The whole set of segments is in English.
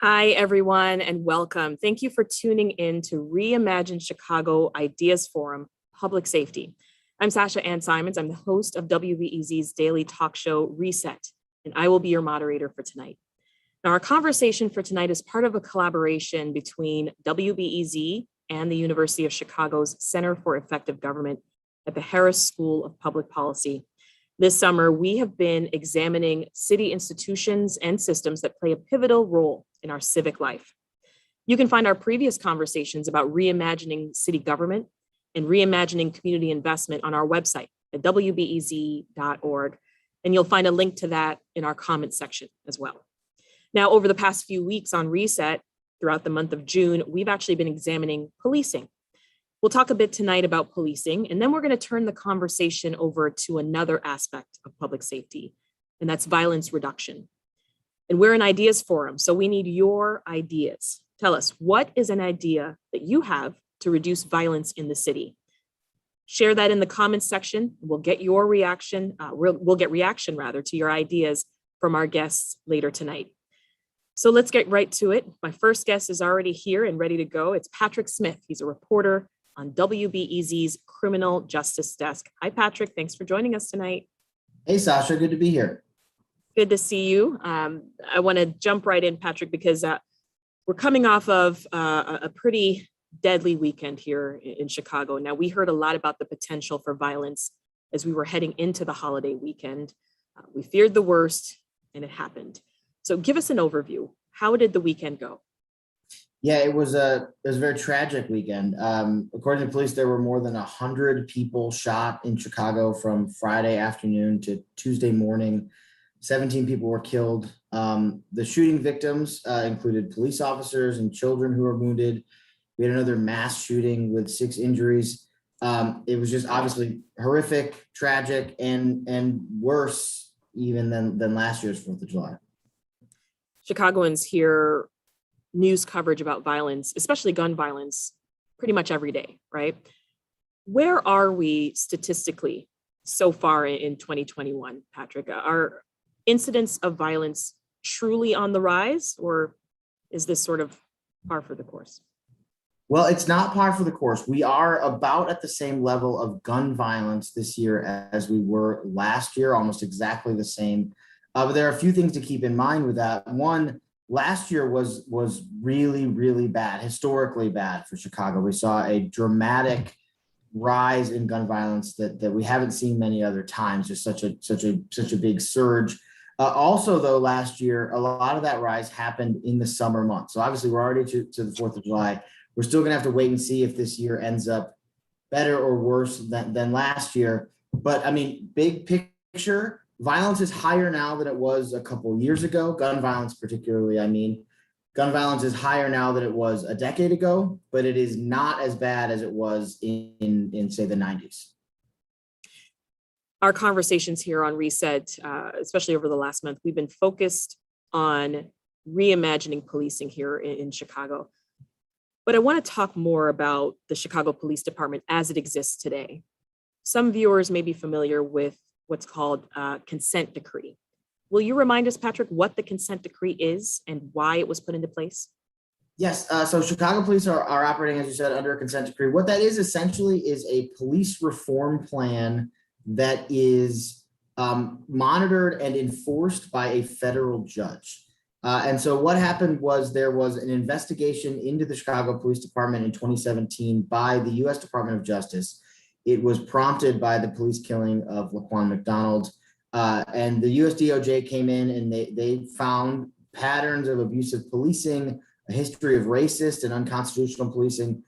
Hi, everyone, and welcome. Thank you for tuning in to Reimagine Chicago Ideas Forum, Public Safety. I'm Sasha Ann Simons. I'm the host of WBEZ's daily talk show, Reset, and I will be your moderator for tonight. Now, our conversation for tonight is part of a collaboration between WBEZ and the University of Chicago's Center for Effective Government at the Harris School of Public Policy. This summer, we have been examining city institutions and systems that play a pivotal role in our civic life. You can find our previous conversations about reimagining city government and reimagining community investment on our website at wbez.org, and you'll find a link to that in our comments section as well. Now, over the past few weeks on Reset, throughout the month of June, we've actually been examining policing. We'll talk a bit tonight about policing, and then we're going to turn the conversation over to another aspect of public safety, and that's violence reduction. And we're an ideas forum, so we need your ideas. Tell us, what is an idea that you have to reduce violence in the city? Share that in the comments section. We'll get your reaction. We'll get reaction rather to your ideas from our guests later tonight. So let's get right to it. My first guest is already here and ready to go. It's Patrick Smith. He's a reporter on WBEZ's Criminal Justice Desk. Hi, Patrick. Thanks for joining us tonight. Hey, Sasha. Good to be here. Good to see you. I want to jump right in, Patrick, because we're coming off of a pretty deadly weekend here in Chicago. Now, we heard a lot about the potential for violence as we were heading into the holiday weekend. We feared the worst, and it happened. So give us an overview. How did the weekend go? Yeah, it was a very tragic weekend. According to police, there were more than 100 people shot in Chicago from Friday afternoon to Tuesday morning. 17 people were killed. The shooting victims included police officers and children who were wounded. We had another mass shooting with 6 injuries. It was just obviously horrific, tragic, and worse even than last year's 4th of July. Chicagoans hear news coverage about violence, especially gun violence, pretty much every day, right? Where are we statistically so far in 2021, Patrick? Are incidents of violence truly on the rise, or is this sort of par for the course? Well, it's not par for the course. We are about at the same level of gun violence this year as we were last year, almost exactly the same. But there are a few things to keep in mind with that. One, last year was really, really bad, historically bad for Chicago. We saw a dramatic rise in gun violence that we haven't seen many other times, just such a big surge. Also, though, last year, a lot of that rise happened in the summer months. So obviously, we're already to the 4th of July. We're still going to have to wait and see if this year ends up better or worse than last year. But I mean, big picture, violence is higher now than it was a couple of years ago. Gun violence, particularly, gun violence is higher now than it was a decade ago, but it is not as bad as it was in say, the 90s. Our conversations here on Reset, especially over the last month, we've been focused on reimagining policing here in Chicago. But I want to talk more about the Chicago Police Department as it exists today. Some viewers may be familiar with what's called consent decree. Will you remind us, Patrick, what the consent decree is and why it was put into place? Yes, so Chicago police are operating, as you said, under a consent decree. What that is essentially is a police reform plan that is monitored and enforced by a federal judge. And so what happened was there was an investigation into the Chicago Police Department in 2017 by the U.S. Department of Justice. It was prompted by the police killing of Laquan McDonald. And the US DOJ came in and they found patterns of abusive policing, a history of racist and unconstitutional policing.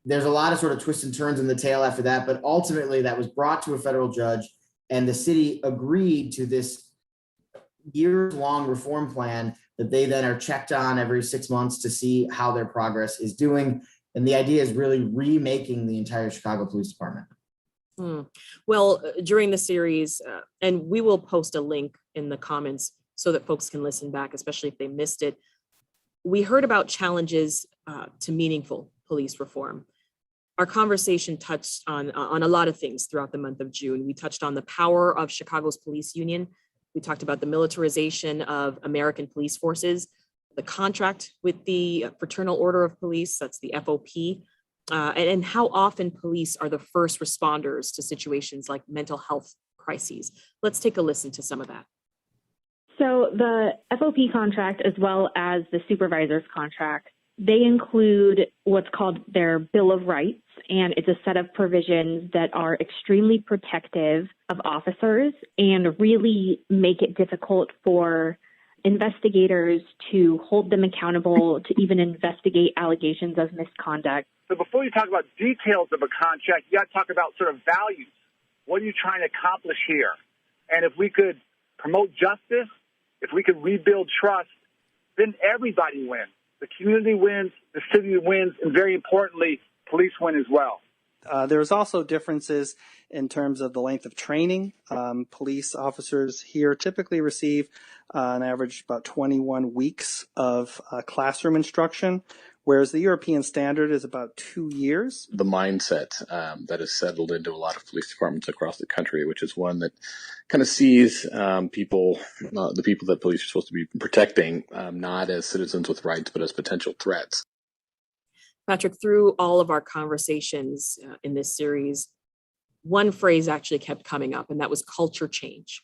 There's a lot of sort of twists and turns in the tail after that, but ultimately that was brought to a federal judge and the city agreed to this years-long reform plan that they then are checked on every 6 months to see how their progress is doing. And the idea is really remaking the entire Chicago Police Department. Well, during the series, and we will post a link in the comments so that folks can listen back, especially if they missed it. We heard about challenges to meaningful police reform. Our conversation touched on a lot of things throughout the month of June. We touched on the power of Chicago's police union. We talked about the militarization of American police forces, the contract with the Fraternal Order of Police, that's the FOP, and how often police are the first responders to situations like mental health crises. Let's take a listen to some of that. So the FOP contract, as well as the supervisor's contract, they include what's called their Bill of Rights, and it's a set of provisions that are extremely protective of officers and really make it difficult for investigators to hold them accountable, to even investigate allegations of misconduct. So before you talk about details of a contract, you got to talk about sort of values. What are you trying to accomplish here? And if we could promote justice, if we could rebuild trust, then everybody wins. The community wins, the city wins, and very importantly, police win as well. There's also differences in terms of the length of training. Police officers here typically receive on average about 21 weeks of classroom instruction, whereas the European standard is about 2 years. The mindset that has settled into a lot of police departments across the country, which is one that kind of sees people, the people that police are supposed to be protecting, not as citizens with rights, but as potential threats. Patrick, through all of our conversations in this series, one phrase actually kept coming up, and that was culture change.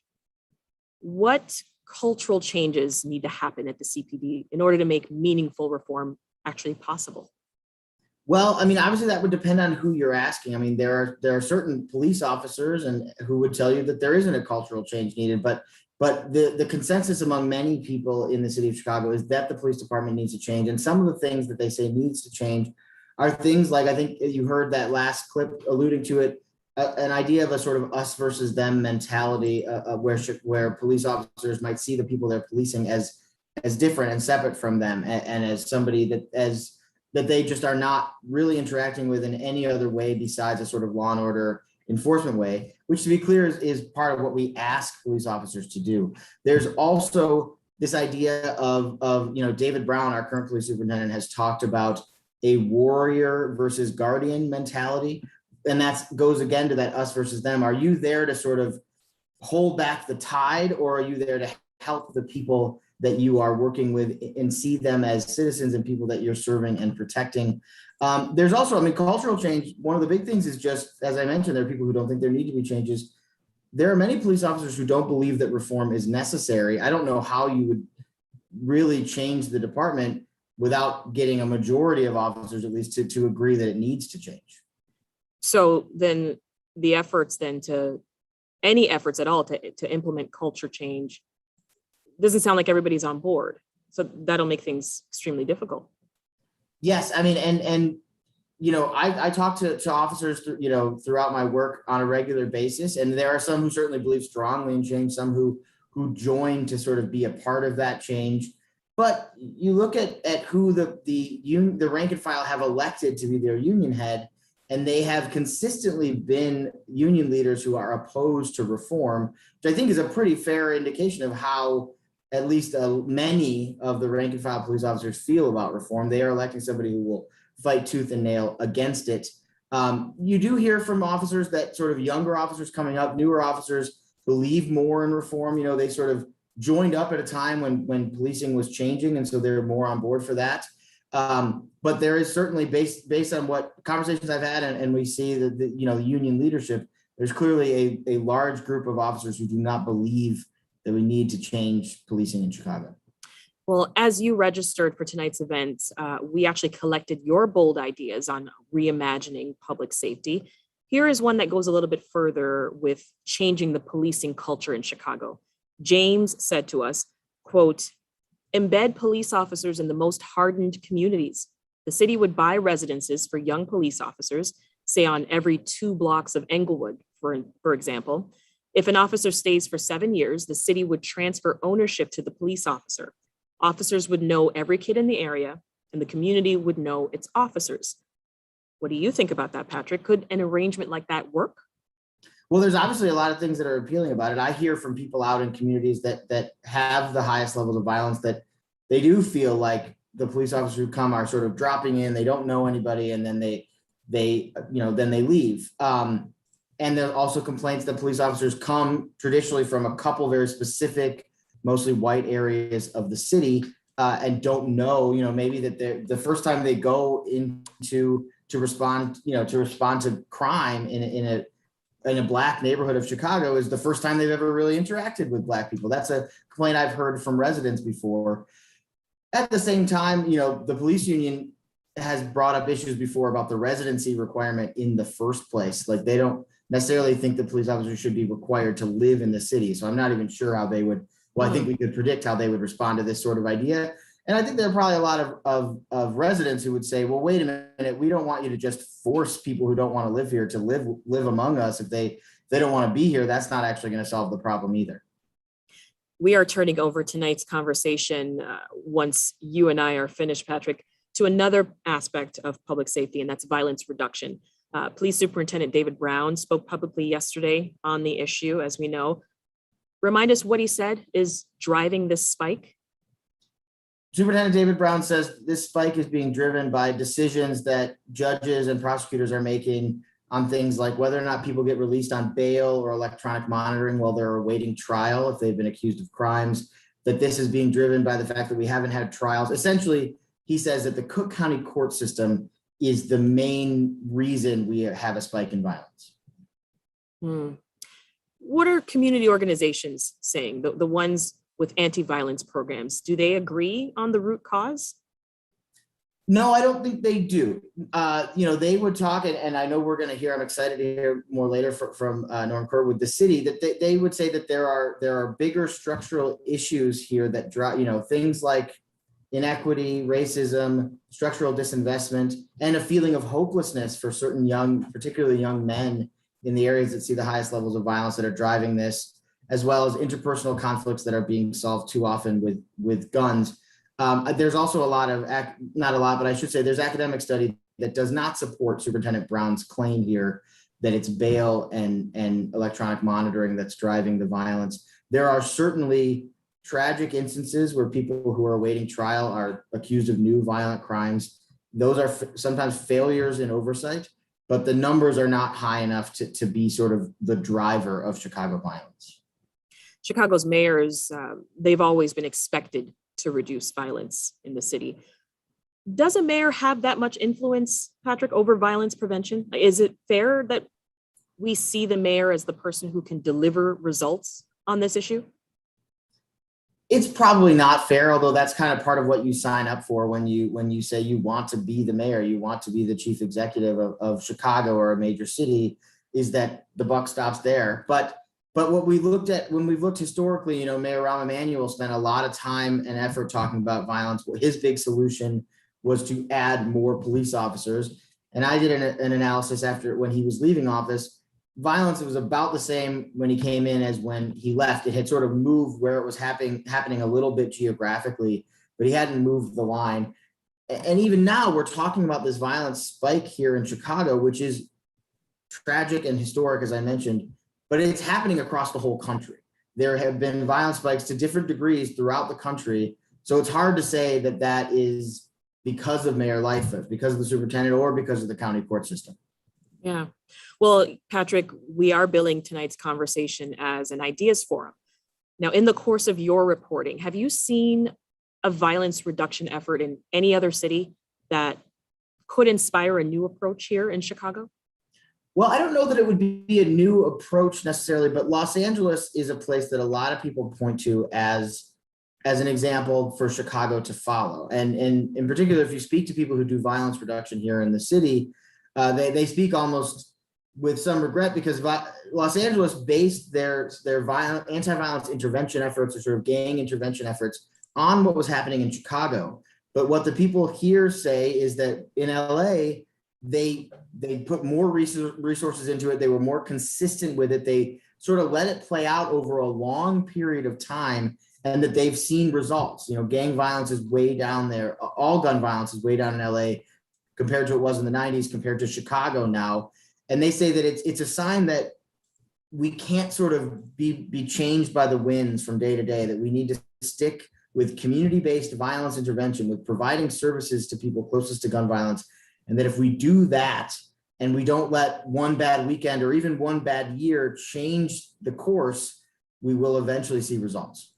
What cultural changes need to happen at the CPD in order to make meaningful reform actually possible? Well, I mean, obviously that would depend on who you're asking. I mean, there are certain police officers and who would tell you that there isn't a cultural change needed, but the consensus among many people in the city of Chicago is that the police department needs to change. And some of the things that they say needs to change are things like, I think you heard that last clip alluding to it, an idea of a sort of us versus them mentality, where police officers might see the people they're policing as different and separate from them, and as somebody that they just are not really interacting with in any other way besides a sort of law and order enforcement way, which, to be clear, is part of what we ask police officers to do. There's also this idea of David Brown, our current police superintendent, has talked about a warrior versus guardian mentality. And that goes again to that us versus them. Are you there to sort of hold back the tide, or are you there to help the people that you are working with and see them as citizens and people that you're serving and protecting? There's also, I mean, cultural change. One of the big things is just, as I mentioned, there are people who don't think there need to be changes. There are many police officers who don't believe that reform is necessary. I don't know how you would really change the department without getting a majority of officers at least to agree that it needs to change. So then the efforts then to any efforts at all to implement culture change doesn't sound like everybody's on board. So that'll make things extremely difficult. Yes, I mean, and I talk to officers, throughout my work on a regular basis, and there are some who certainly believe strongly in change, some who join to sort of be a part of that change. But you look at who the rank and file have elected to be their union head, and they have consistently been union leaders who are opposed to reform, which I think is a pretty fair indication of how at least many of the rank and file police officers feel about reform. They are electing somebody who will fight tooth and nail against it. You do hear from officers that sort of younger officers coming up, newer officers believe more in reform. They sort of joined up at a time when policing was changing, and so they're more on board for that. But there is certainly, based on what conversations I've had, and we see that the union leadership, there's clearly a large group of officers who do not believe that we need to change policing in Chicago. Well, as you registered for tonight's event, we actually collected your bold ideas on reimagining public safety. Here is one that goes a little bit further with changing the policing culture in Chicago. James said to us, quote, "Embed police officers in the most hardened communities. The city would buy residences for young police officers, say on every 2 blocks of Englewood, for example. If an officer stays for 7 years, the city would transfer ownership to the police officer. Officers would know every kid in the area, and the community would know its officers." What do you think about that, Patrick? Could an arrangement like that work? Well, there's obviously a lot of things that are appealing about it. I hear from people out in communities that have the highest levels of violence that they do feel like the police officers who come are sort of dropping in, they don't know anybody, and then they leave. And there are also complaints that police officers come traditionally from a couple very specific, mostly white areas of the city, and don't know, maybe that the first time they go into to respond to crime in a Black neighborhood of Chicago is the first time they've ever really interacted with Black people. That's a complaint I've heard from residents before. At the same time, the police union has brought up issues before about the residency requirement in the first place. Like, they don't necessarily think that police officers should be required to live in the city. So I'm not even sure how they would, I think we could predict how they would respond to this sort of idea. And I think there are probably a lot of residents who would say, well, wait a minute, we don't want you to just force people who don't want to live here to live among us. If they don't want to be here, that's not actually going to solve the problem either. We are turning over tonight's conversation, once you and I are finished, Patrick, to another aspect of public safety, and that's violence reduction. Police Superintendent David Brown spoke publicly yesterday on the issue, as we know. Remind us what he said is driving this spike. Superintendent David Brown says this spike is being driven by decisions that judges and prosecutors are making on things like whether or not people get released on bail or electronic monitoring while they're awaiting trial if they've been accused of crimes, that this is being driven by the fact that we haven't had trials. Essentially, he says that the Cook County court system is the main reason we have a spike in violence. What are community organizations saying, the ones with anti-violence programs? Do they agree on the root cause? No, I don't think they do. They would talk, and I know we're going to hear, I'm excited to hear more later from Norm Kerr with the city, that they would say that there are bigger structural issues here that drive, things like inequity, racism, structural disinvestment, and a feeling of hopelessness for certain particularly young men in the areas that see the highest levels of violence that are driving this, as well as interpersonal conflicts that are being solved too often with guns. There's also there's academic study that does not support Superintendent Brown's claim here that it's bail and electronic monitoring that's driving the violence. There are certainly tragic instances where people who are awaiting trial are accused of new violent crimes. Those are sometimes failures in oversight, but the numbers are not high enough to be sort of the driver of Chicago violence. Chicago's mayors, they've always been expected to reduce violence in the city. Does a mayor have that much influence, Patrick, over violence prevention? Is it fair that we see the mayor as the person who can deliver results on this issue? It's probably not fair, although that's kind of part of what you sign up for when you say you want to be the mayor, you want to be the chief executive of Chicago or a major city, is that the buck stops there. But what we looked at when we've looked historically, Mayor Rahm Emanuel spent a lot of time and effort talking about violence. His big solution was to add more police officers. And I did an analysis when he was leaving office. Violence was about the same when he came in as when he left. It had sort of moved where it was happening a little bit geographically, but he hadn't moved the line. And even now we're talking about this violence spike here in Chicago, which is tragic and historic, as I mentioned, but it's happening across the whole country. There have been violence spikes to different degrees throughout the country. So it's hard to say that is because of Mayor Lightfoot, because of the superintendent, or because of the county court system. Yeah. Well, Patrick, we are billing tonight's conversation as an ideas forum. Now, in the course of your reporting, have you seen a violence reduction effort in any other city that could inspire a new approach here in Chicago? Well, I don't know that it would be a new approach necessarily, but Los Angeles is a place that a lot of people point to as an example for Chicago to follow. And in particular, if you speak to people who do violence reduction here in the city, they speak almost with some regret, because Los Angeles based their anti-violence intervention efforts, or sort of gang intervention efforts, on what was happening in Chicago. But what the people here say is that in LA, they put more resources into it. They were more consistent with it. They sort of let it play out over a long period of time, and that they've seen results. Gang violence is way down there. All gun violence is way down in LA compared to what it was in the 90s, compared to Chicago now. And they say that it's a sign that we can't sort of be changed by the winds from day to day, that we need to stick with community-based violence intervention, with providing services to people closest to gun violence. And that if we do that, and we don't let one bad weekend or even one bad year change the course, we will eventually see results.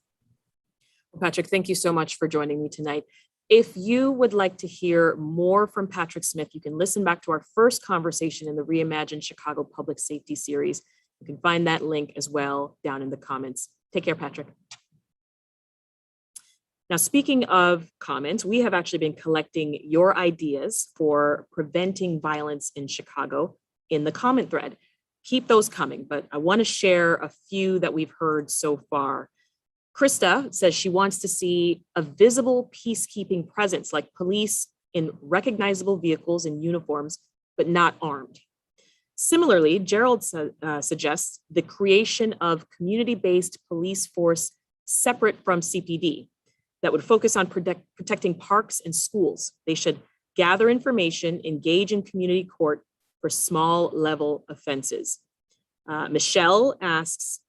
Patrick, thank you so much for joining me tonight. If you would like to hear more from Patrick Smith, you can listen back to our first conversation in the Reimagine Chicago Public Safety series. You can find that link as well down in the comments. Take care, Patrick. Now, speaking of comments, we have actually been collecting your ideas for preventing violence in Chicago in the comment thread. Keep those coming, but I want to share a few that we've heard so far. Krista says she wants to see a visible peacekeeping presence, like police in recognizable vehicles and uniforms, but not armed. Similarly, Gerald suggests the creation of community-based police force separate from CPD that would focus on protecting parks and schools. They should gather information, engage in community court for small level offenses. Michelle asks,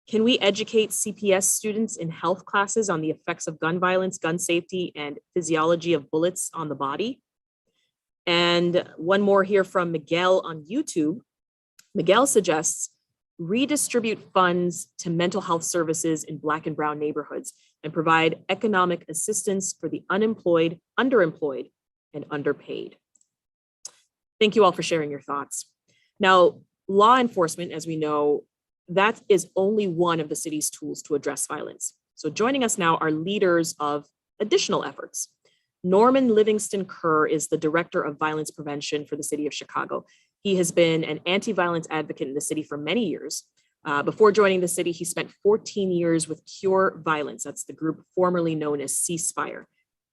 can we educate CPS students in health classes on the effects of gun violence, gun safety, and physiology of bullets on the body? And one more here from Miguel on YouTube. Miguel suggests redistribute funds to mental health services in Black and brown neighborhoods and provide economic assistance for the unemployed, underemployed, and underpaid. Thank you all for sharing your thoughts. Now, law enforcement, as we know, that is only one of the city's tools to address violence. So joining us now are leaders of additional efforts. Norman Livingston Kerr is the Director of Violence Prevention for the City of Chicago. He has been an anti-violence advocate in the city for many years. Before joining the city, he spent 14 years with Cure Violence. That's the group formerly known as Ceasefire.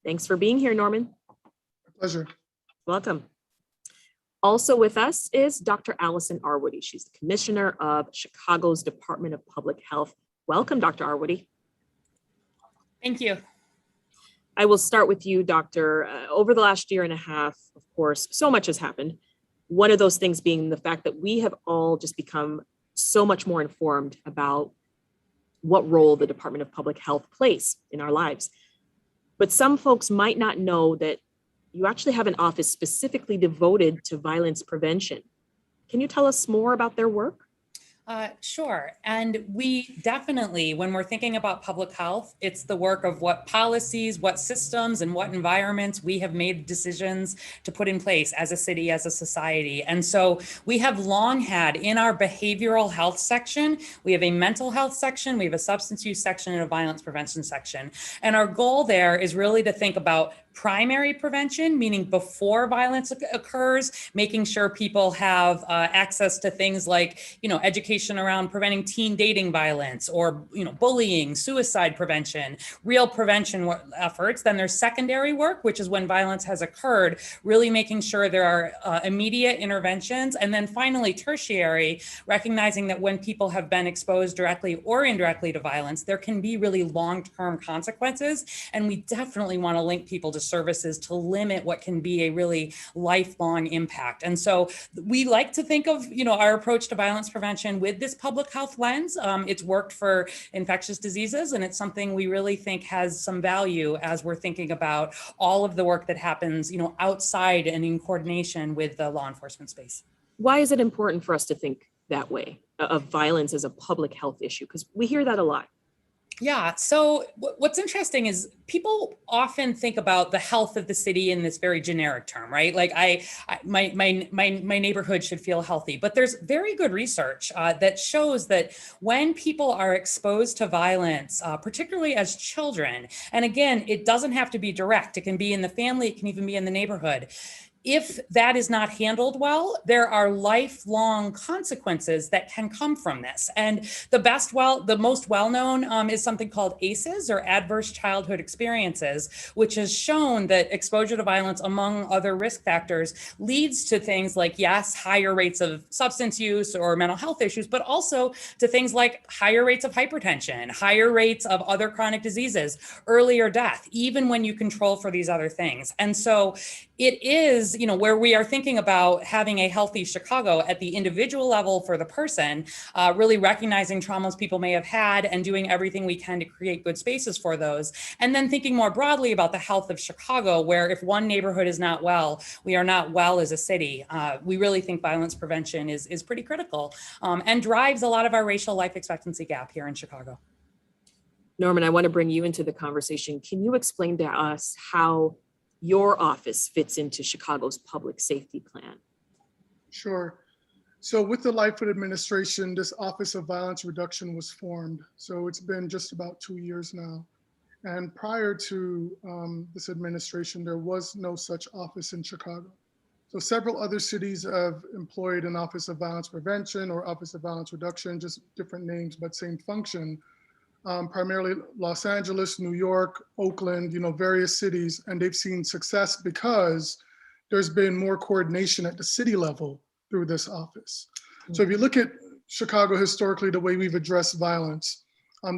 Thanks for being here, Norman. My pleasure. Welcome. Also with us is Dr. Allison Arwoody. She's the Commissioner of Chicago's Department of Public Health. Welcome, Dr. Arwoody. Thank you. I will start with you, Doctor. Over the last year and a half, of course, so much has happened. One of those things being the fact that we have all just become so much more informed about what role the Department of Public Health plays in our lives. But some folks might not know that you actually have an office specifically devoted to violence prevention. Can you tell us more about their work? Sure. And we definitely, when we're thinking about public health, it's the work of what policies, what systems, and what environments we have made decisions to put in place as a city, as a society. And so we have long had in our behavioral health section, we have a mental health section, we have a substance use section, and a violence prevention section. And our goal there is really to think about primary prevention, meaning before violence occurs, making sure people have access to things like, education around preventing teen dating violence or, bullying, suicide prevention, real prevention efforts. Then there's secondary work, which is when violence has occurred, really making sure there are immediate interventions. And then finally, tertiary, recognizing that when people have been exposed directly or indirectly to violence, there can be really long-term consequences. And we definitely want to link people to services to limit what can be a really lifelong impact. And so we like to think of, our approach to violence prevention with this public health lens. It's worked for infectious diseases, and it's something we really think has some value as we're thinking about all of the work that happens, outside and in coordination with the law enforcement space. Why is it important for us to think that way of violence as a public health issue? Because we hear that a lot. Yeah. So what's interesting is people often think about the health of the city in this very generic term, right? Like my neighborhood should feel healthy, but there's very good research that shows that when people are exposed to violence, particularly as children, and again, it doesn't have to be direct. It can be in the family. It can even be in the neighborhood. If that is not handled well, there are lifelong consequences that can come from this. And the most well-known is something called ACEs, or Adverse Childhood Experiences, which has shown that exposure to violence, among other risk factors, leads to things like, yes, higher rates of substance use or mental health issues, but also to things like higher rates of hypertension, higher rates of other chronic diseases, earlier death, even when you control for these other things. And so it is, where we are thinking about having a healthy Chicago at the individual level for the person, really recognizing traumas people may have had and doing everything we can to create good spaces for those. And then thinking more broadly about the health of Chicago, where if one neighborhood is not well, we are not well as a city. We really think violence prevention is pretty critical and drives a lot of our racial life expectancy gap here in Chicago. Norman, I want to bring you into the conversation. Can you explain to us how your office fits into Chicago's public safety plan? Sure. So with the Lightfoot administration, this Office of Violence Reduction was formed. So it's been just about 2 years now. And prior to this administration, there was no such office in Chicago. So several other cities have employed an Office of Violence Prevention or Office of Violence Reduction, just different names, but same function. Primarily Los Angeles, New York, Oakland, various cities, and they've seen success because there's been more coordination at the city level through this office. So if you look at Chicago historically, the way we've addressed violence,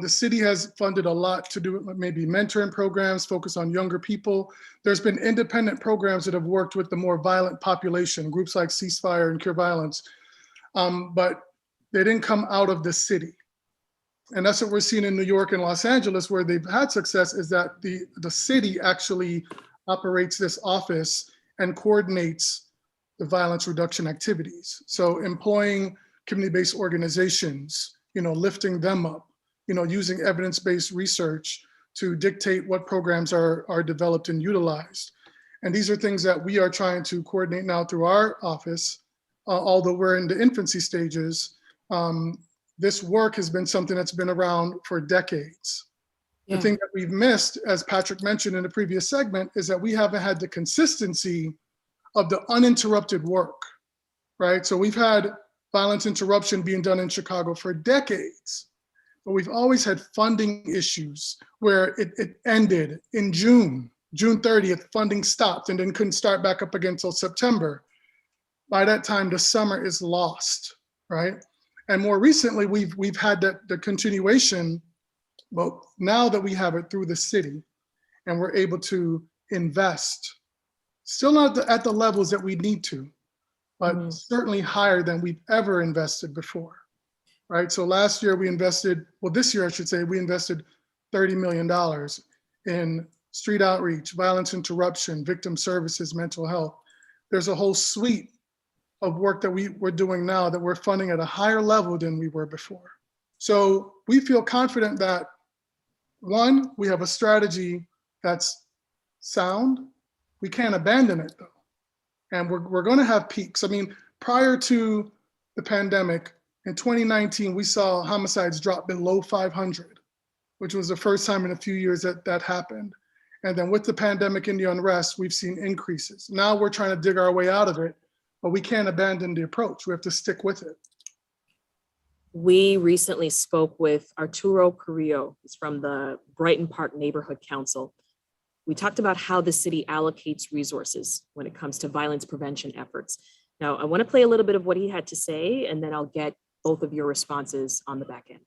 the city has funded a lot to do maybe mentoring programs, focus on younger people. There's been independent programs that have worked with the more violent population, groups like Ceasefire and Cure Violence, but they didn't come out of the city. And that's what we're seeing in New York and Los Angeles, where they've had success, is that the city actually operates this office and coordinates the violence reduction activities. So employing community-based organizations, lifting them up, using evidence-based research to dictate what programs are developed and utilized. And these are things that we are trying to coordinate now through our office, although we're in the infancy stages. This work has been something that's been around for decades. Yeah. The thing that we've missed, as Patrick mentioned in the previous segment, is that we haven't had the consistency of the uninterrupted work, right? So we've had violence interruption being done in Chicago for decades, but we've always had funding issues where it ended in June 30th, funding stopped and then couldn't start back up again until September. By that time, the summer is lost, right? And more recently, we've had the continuation, well, now that we have it through the city and we're able to invest, still not at the levels that we need to, but certainly higher than we've ever invested before, right? So last year we invested, well, this year I should say, we invested $30 million in street outreach, violence interruption, victim services, mental health. There's a whole suite of work that we're doing now that we're funding at a higher level than we were before. So we feel confident that, one, we have a strategy that's sound. We can't abandon it though. And we're going to have peaks. I mean, prior to the pandemic, in 2019, we saw homicides drop below 500, which was the first time in a few years that happened. And then with the pandemic and the unrest, we've seen increases. Now we're trying to dig our way out of it, but we can't abandon the approach. We have to stick with it. We recently spoke with Arturo Carrillo. He's from the Brighton Park Neighborhood Council. We talked about how the city allocates resources when it comes to violence prevention efforts. Now, I want to play a little bit of what he had to say, and then I'll get both of your responses on the back end.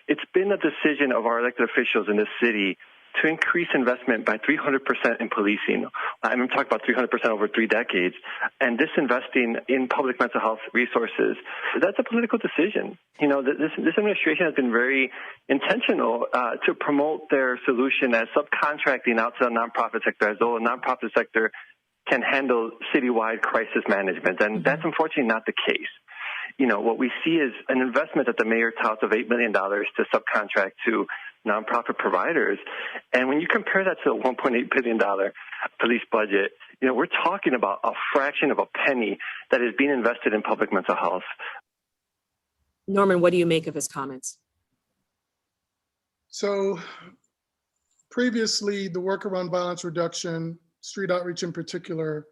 It's been a decision of our elected officials in this city to increase investment by 300% in policing. I'm talking about 300% over 3 decades. And disinvesting in public mental health resources, that's a political decision. This administration has been very intentional to promote their solution as subcontracting out to the nonprofit sector, as though the nonprofit sector can handle citywide crisis management. And that's unfortunately not the case. What we see is an investment that the mayor touts of $8 million to subcontract to nonprofit providers. And when you compare that to the $1.8 billion police budget, we're talking about a fraction of a penny that is being invested in public mental health. Norman, what do you make of his comments? So previously, the work around violence reduction, street outreach in particular,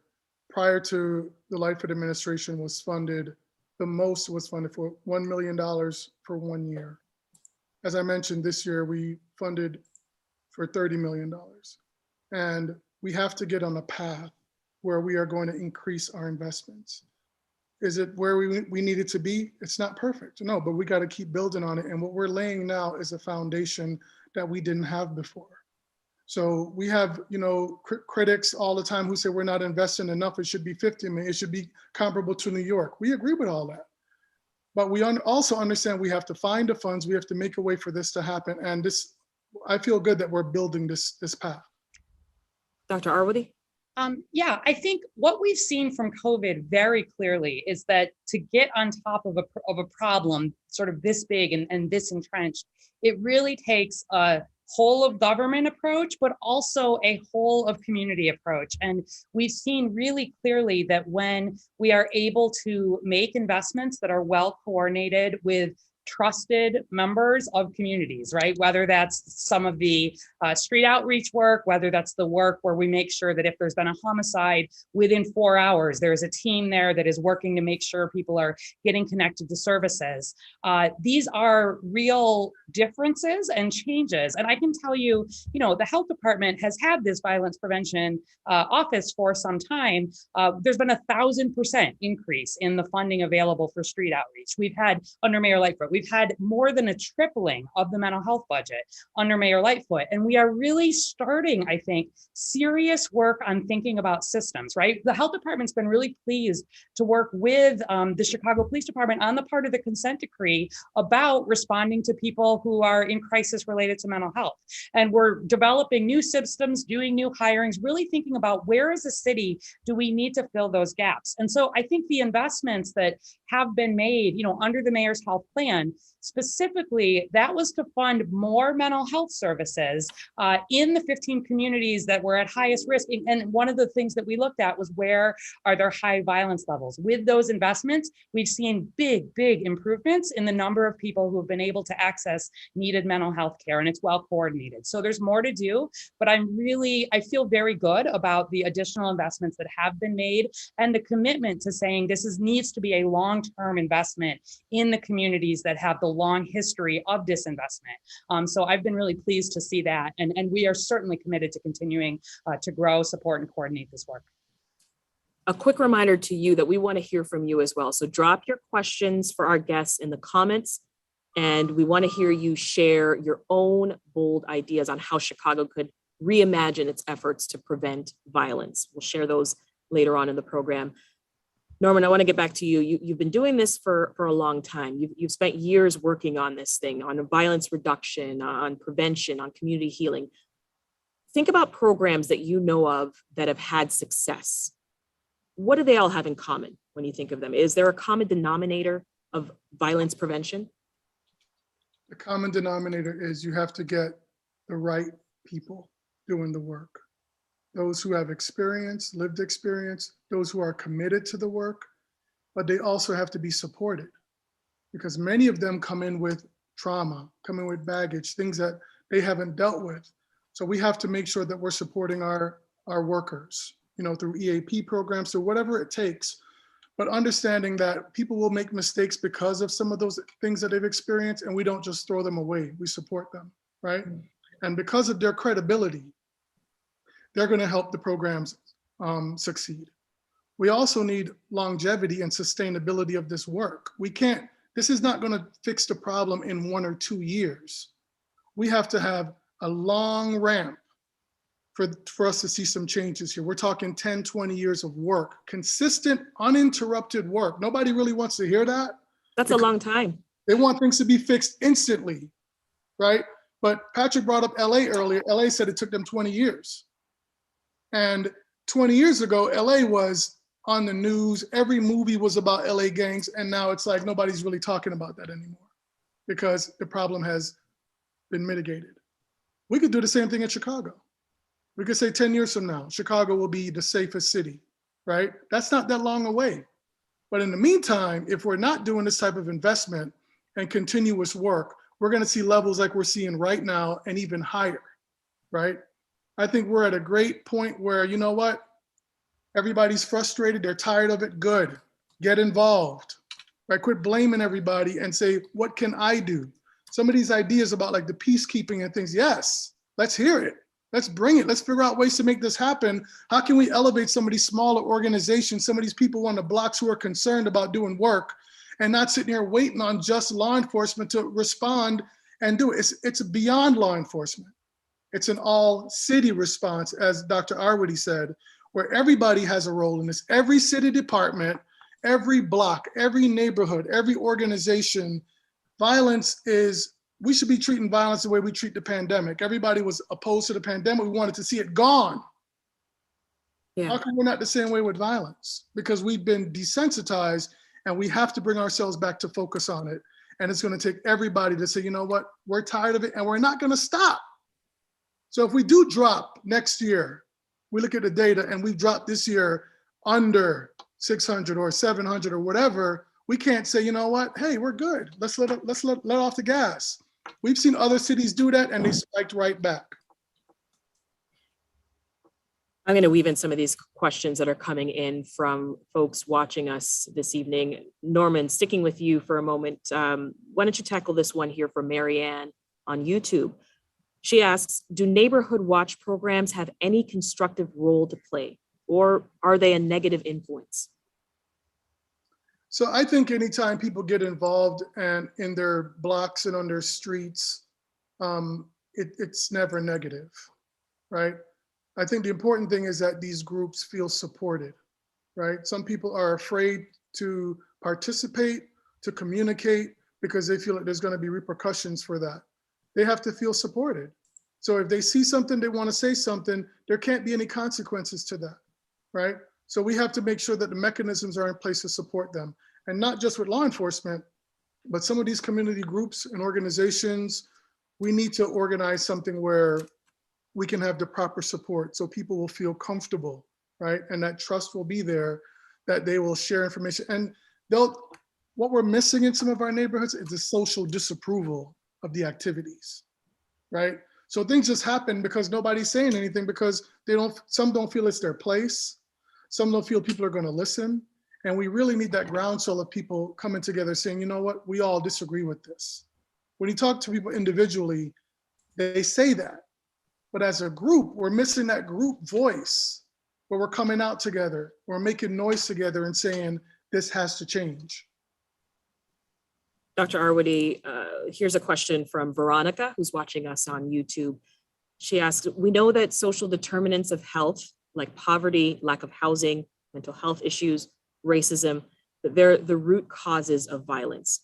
prior to the Lightfoot administration was funded, the most was funded for $1 million for 1 year. As I mentioned, this year we funded for $30 million. And we have to get on a path where we are going to increase our investments. Is it where we need it to be? It's not perfect, no, but we got to keep building on it. And what we're laying now is a foundation that we didn't have before. So we have, critics all the time who say we're not investing enough. It should be 50 million. It should be comparable to New York. We agree with all that. But we also understand we have to find the funds. We have to make a way for this to happen. And I feel good that we're building this path. Dr. Arwady? Yeah, I think what we've seen from COVID very clearly is that to get on top of a problem sort of this big and this entrenched, it really takes a whole of government approach, but also a whole of community approach. And we've seen really clearly that when we are able to make investments that are well coordinated with trusted members of communities, right? Whether that's some of the street outreach work, whether that's the work where we make sure that if there's been a homicide within 4 hours, there's a team there that is working to make sure people are getting connected to services. These are real differences and changes. And I can tell you, the health department has had this violence prevention office for some time. There's been 1,000% increase in the funding available for street outreach. We've had under Mayor Lightfoot, we've had more than a tripling of the mental health budget under Mayor Lightfoot. And we are really starting, I think, serious work on thinking about systems, right? The health department's been really pleased to work with the Chicago Police Department on the part of the consent decree about responding to people who are in crisis related to mental health. And we're developing new systems, doing new hirings, really thinking about where as a city do we need to fill those gaps. And so I think the investments that have been made, under the mayor's health plan, specifically, that was to fund more mental health services in the 15 communities that were at highest risk. And one of the things that we looked at was where are there high violence levels? With those investments, we've seen big improvements in the number of people who have been able to access needed mental health care, and it's well coordinated. So there's more to do, but I feel very good about the additional investments that have been made and the commitment to saying this needs to be a long-term investment in the communities that have the long history of disinvestment. So I've been really pleased to see that. And we are certainly committed to continuing to grow, support, and coordinate this work. A quick reminder to you that we want to hear from you as well. So drop your questions for our guests in the comments, and we want to hear you share your own bold ideas on how Chicago could reimagine its efforts to prevent violence. We'll share those later on in the program. Norman, I want to get back to you. You've been doing this for a long time. You've spent years working on this thing, on violence reduction, on prevention, on community healing. Think about programs that you know of that have had success. What do they all have in common when you think of them? Is there a common denominator of violence prevention? The common denominator is you have to get the right people doing the work. Those who have experience, lived experience, those who are committed to the work, but they also have to be supported because many of them come in with trauma, come in with baggage, things that they haven't dealt with. So we have to make sure that we're supporting our workers, through EAP programs, through whatever it takes, but understanding that people will make mistakes because of some of those things that they've experienced, and we don't just throw them away, we support them, right? And because of their credibility, they're going to help the programs succeed. We also need longevity and sustainability of this work. This is not going to fix the problem in 1 or 2 years. We have to have a long ramp for us to see some changes here. We're talking 10, 20 years of work, consistent, uninterrupted work. Nobody really wants to hear that. That's a long time. They want things to be fixed instantly, right? But Patrick brought up LA earlier. LA said it took them 20 years. And 20 years ago, LA was on the news. Every movie was about LA gangs. And now it's like nobody's really talking about that anymore because the problem has been mitigated. We could do the same thing in Chicago. We could say 10 years from now, Chicago will be the safest city, right? That's not that long away. But in the meantime, if we're not doing this type of investment and continuous work, we're going to see levels like we're seeing right now and even higher, right? I think we're at a great point where, you know what? Everybody's frustrated. They're tired of it. Good. Get involved, right? Quit blaming everybody and say, what can I do? Some of these ideas about like the peacekeeping and things, yes, let's hear it. Let's bring it. Let's figure out ways to make this happen. How can we elevate some of these smaller organizations, some of these people on the blocks who are concerned about doing work and not sitting here waiting on just law enforcement to respond and do it. It's beyond law enforcement. It's an all city response, as Dr. Arwady said, where everybody has a role in this. Every city department, every block, every neighborhood, every organization, we should be treating violence the way we treat the pandemic. Everybody was opposed to the pandemic. We wanted to see it gone. Yeah. How come we're not the same way with violence? Because we've been desensitized and we have to bring ourselves back to focus on it. And it's going to take everybody to say, you know what, we're tired of it and we're not going to stop. So if we do drop next year, we look at the data and we've dropped this year under 600 or 700 or whatever, we can't say, you know what, hey, we're good. Let's let off the gas. We've seen other cities do that and they spiked right back. I'm going to weave in some of these questions that are coming in from folks watching us this evening. Norman, sticking with you for a moment, why don't you tackle this one here from Marianne on YouTube? She asks, do neighborhood watch programs have any constructive role to play, or are they a negative influence? So I think anytime people get involved and in their blocks and on their streets, it's never negative, right? I think the important thing is that these groups feel supported, right? Some people are afraid to participate, to communicate, because they feel like there's going to be repercussions for that. They have to feel supported. So if they see something, they want to say something, there can't be any consequences to that, right? So we have to make sure that the mechanisms are in place to support them. And not just with law enforcement, but some of these community groups and organizations, we need to organize something where we can have the proper support so people will feel comfortable, right? And that trust will be there, that they will share information. And what we're missing in some of our neighborhoods is the social disapproval of the activities, right? So things just happen because nobody's saying anything because some don't feel it's their place. Some don't feel people are gonna listen. And we really need that groundswell of people coming together saying, you know what, we all disagree with this. When you talk to people individually, they say that. But as a group, we're missing that group voice where we're coming out together, we're making noise together and saying, this has to change. Dr. Arwady, here's a question from Veronica, who's watching us on YouTube. She asks, we know that social determinants of health, like poverty, lack of housing, mental health issues, racism, that they're the root causes of violence.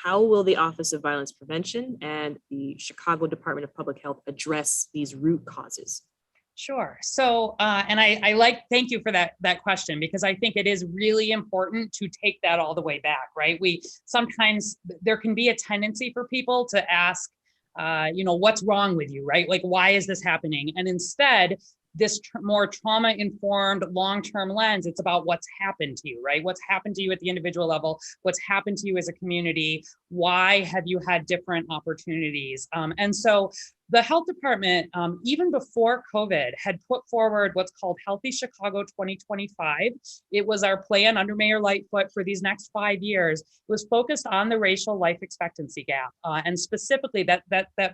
How will the Office of Violence Prevention and the Chicago Department of Public Health address these root causes? Sure. So, and thank you for that question, because I think it is really important to take that all the way back, right? Sometimes there can be a tendency for people to ask, what's wrong with you, right? Like, why is this happening? And instead, this more trauma-informed long-term lens, it's about what's happened to you, right? What's happened to you at the individual level, what's happened to you as a community, why have you had different opportunities? And so the health department, even before COVID, had put forward what's called Healthy Chicago 2025. It was our plan under Mayor Lightfoot for these next 5 years. It was focused on the racial life expectancy gap. And specifically that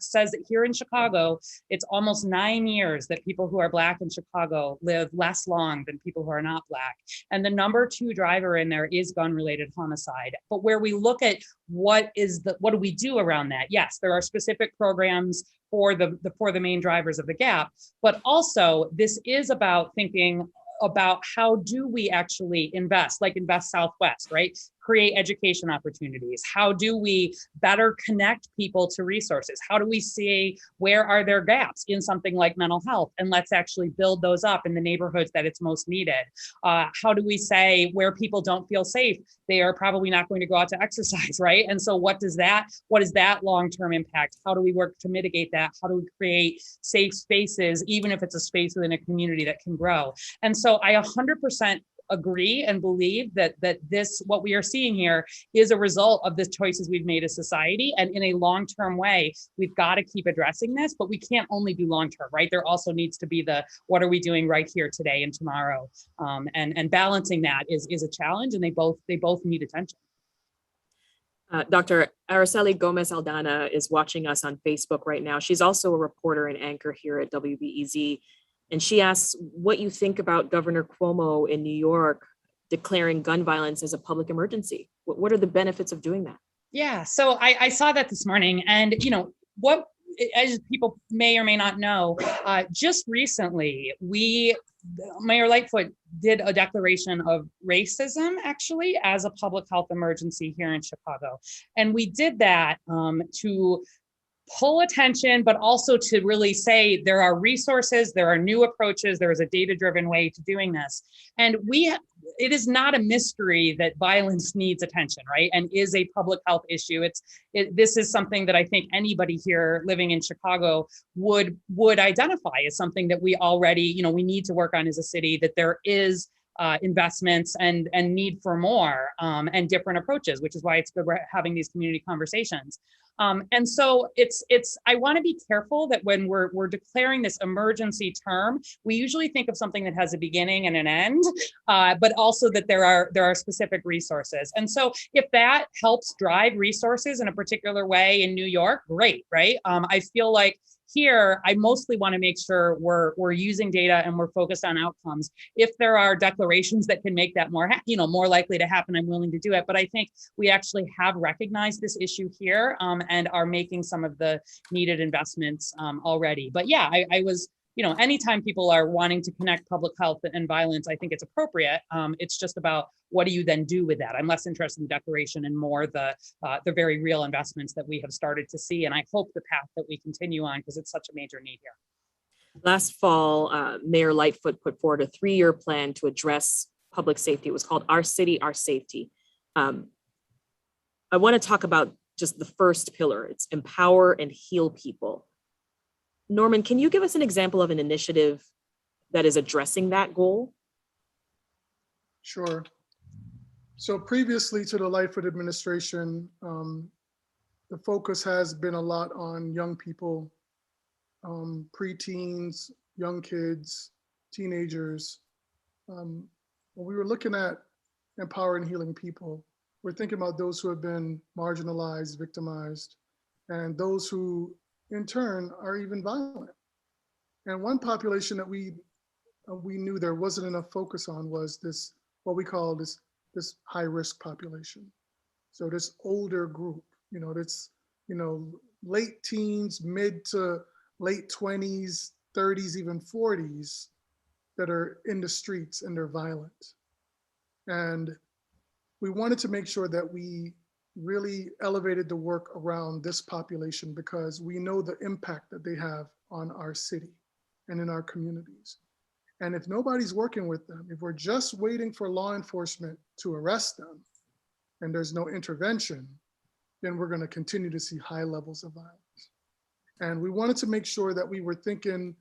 says that here in Chicago, it's almost 9 years that people who are Black in Chicago live less long than people who are not Black. And the number 2 driver in there is gun-related homicide. But where we look at what do we do around that? Yes, there are specific programs for the main drivers of the gap, but also this is about thinking about how do we actually invest Southwest, right? Create education opportunities. How do we better connect people to resources? How do we see where are there gaps in something like mental health? And let's actually build those up in the neighborhoods that it's most needed. How do we say where people don't feel safe, they are probably not going to go out to exercise, right? And so what is that long-term impact? How do we work to mitigate that? How do we create safe spaces, even if it's a space within a community that can grow? And so I 100% agree and believe that what we are seeing here is a result of the choices we've made as society. And in a long-term way, we've got to keep addressing this, but we can't only do long-term, right? There also needs to be what are we doing right here today and tomorrow? And balancing that is a challenge, and they both need attention. Dr. Araceli Gomez Aldana is watching us on Facebook right now. She's also a reporter and anchor here at WBEZ. And she asks what you think about Governor Cuomo in New York declaring gun violence as a public emergency. What are the benefits of doing that? Yeah, so I saw that this morning, and what, as people may or may not know, just recently Mayor Lightfoot did a declaration of racism actually as a public health emergency here in Chicago, and we did that to pull attention, but also to really say there are resources, there are new approaches, there is a data-driven way to doing this. And it is not a mystery that violence needs attention, right? And is a public health issue. This is something that I think anybody here living in Chicago would identify as something that we already, we need to work on as a city, that there is investments and need for more and different approaches, which is why it's good we're having these community conversations. And so I want to be careful that when we're declaring this emergency term, we usually think of something that has a beginning and an end, but also that there are specific resources. And so if that helps drive resources in a particular way in New York, great, right? I feel like here, I mostly want to make sure we're using data and we're focused on outcomes. If there are declarations that can make that more likely to happen, I'm willing to do it. But I think we actually have recognized this issue here and are making some of the needed investments already. But yeah, I was, anytime people are wanting to connect public health and violence, I think it's appropriate. It's just about what do you then do with that? I'm less interested in the declaration and more the very real investments that we have started to see. And I hope the path that we continue on, because it's such a major need here. Last fall, Mayor Lightfoot put forward a 3-year plan to address public safety. It was called Our City, Our Safety. I want to talk about just the first pillar. It's empower and heal people. Norman, can you give us an example of an initiative that is addressing that goal? Sure. So previously to the Lightfoot administration, the focus has been a lot on young people, preteens, young kids, teenagers. When we were looking at empowering and healing people, we're thinking about those who have been marginalized, victimized, and those who in turn are even violent. And one population that we knew there wasn't enough focus on was this, what we call this high risk population. So this older group, that's, late teens, mid to late 20s, 30s, even 40s that are in the streets and they're violent. And we wanted to make sure that we really elevated the work around this population because we know the impact that they have on our city and in our communities. And if nobody's working with them, if we're just waiting for law enforcement to arrest them and there's no intervention, then we're going to continue to see high levels of violence. And we wanted to make sure that we were thinking